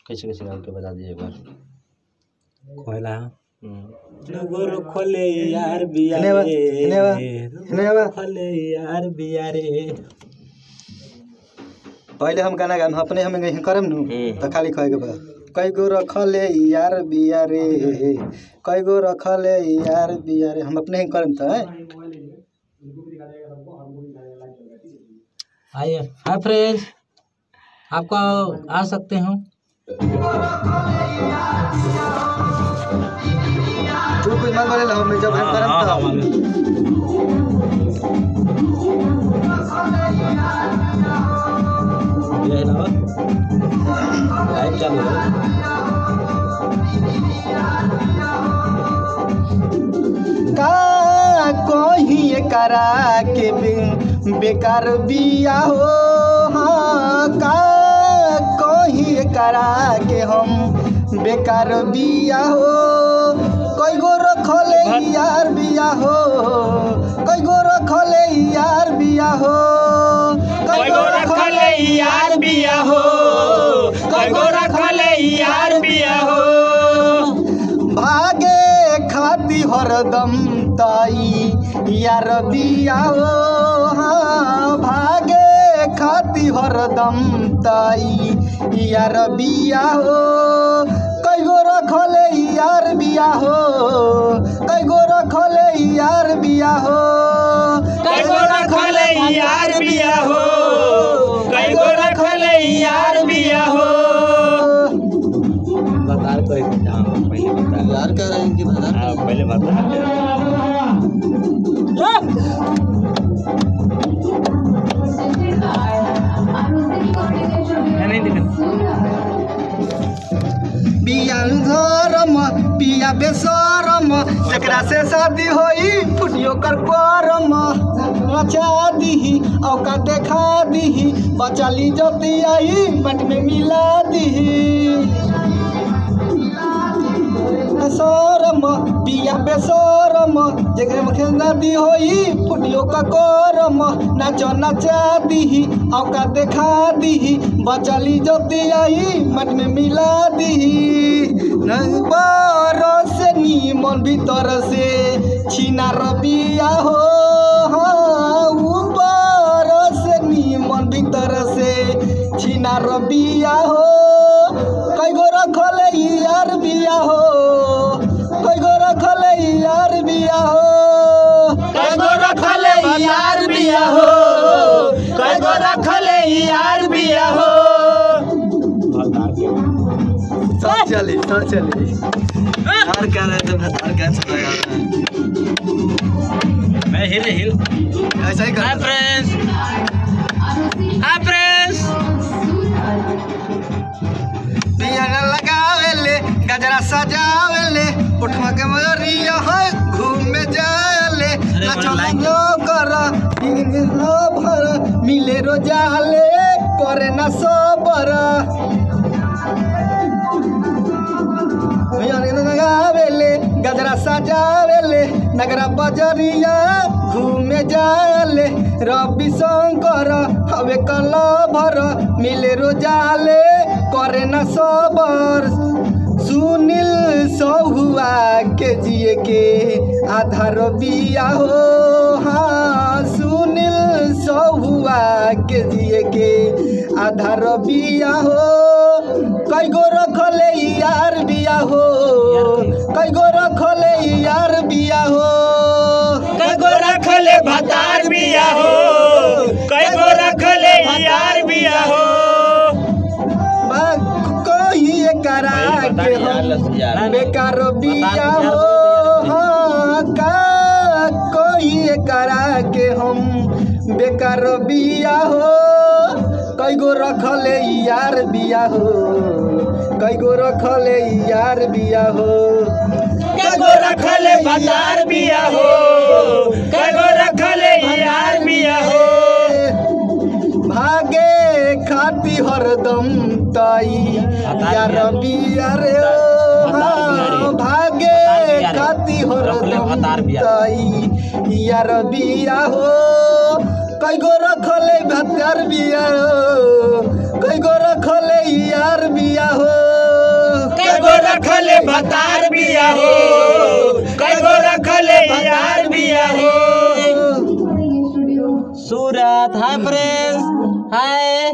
कैसे कैसे गा के बता दीजिए एक बार। खोला नगर खोले यार बिया रे खोले यार बिया रे। पहले हम गाना गाम अपने हम करम नु त खाली कहे के बा कई गो रखले यार बिया रे कई गो रखले यार बिया रे हम अपने ही करम त आइए हाय फ्रेंड्स आपको आ सकते हो। तू कुछ मान वाले हम जब हम करम त ये ना लाइव चालू है। का कोही करा के बेकार बिया हो हाँ का कोही करा के हम बेकार बिया हो कोई गो रखले यार बिया हो कोई गो रखले यार बिया हो कोई गो रखले यार बिया हो कोई गो रखले यार बिया हो भागे खाती हरदम ताई यार बिया हो हाँ भागे खाती हरदम ताई यार बिया हो कई गो रखले यार बिया हो कई गो रखले यार बिया हो कई गो रखले यार बिया हो कई गो रखले यार बिया हो। बता कोई पहले बता यार कह रहे हैं कि बता पहले बता नहीं दिखा बियान धरम पिया बेसरम जकरा से शादी होई फुटियो कर करम नचा दीही औका देखा दीही बचाली जती आई बट में मिला दीही सरम पिया बेसरम जकरा में शादी होई फुटियो का करम नाचो नचा दीही औका देखा दीही बचाली जती आई मट में मिला दीही से नीमन भीतर से छीना रबिया हो हाँ ऊपर से नीमन भीतर से छीना रबिया हो कई गो रखले यार बिया हो कई गो रखले यार बिया हो कई गो रखले यार बिया हो कई गो रखले यार बिया हो। सब चले हार क्या रहे थे हार क्या चल रहा है मैं हिल ऐसा ही कर हाय फ्रेंड्स दिया लगावेले गजरा सजावेले उठवा के मरिया है घूमे जाले चलो कर भर मिले रोजाले करे ना सबर लगावेले गजरा सजावेले नगरा बजरिया घूमे जाले रवि शंकर हवे कल भर मिले रोजाले करे न सबर सुनील सहुआ के जिए के आधार बिया हो हाँ सुनील सहुआ के जिए के आधार बिया हो कई गो रखले यार बिया हो कई गो रखले यार बिया हो कई गो रखले भतार बिया हो कई गो रखले यार बिया हो कोई करा के हम बेकार बिया हो हाँ का कोई करा के हम बेकार बिया हो कई गो रखले यार बिया हो कई गो रखले यार बिया हो कई गो रखले भतार बिया हो कई गो रखले यार बिया हो भागे खाती हरदम ताई यार बिया रे हाँ भागे खाती हरदम ताई यार बिया हो कई गो रखले भतार बिया हो कई गो रखले यार बिया हो कई गो रखले भतार बिया हो कई गो रखले यार बिया हो। सूरत हाय फ्रेंड्स हाय।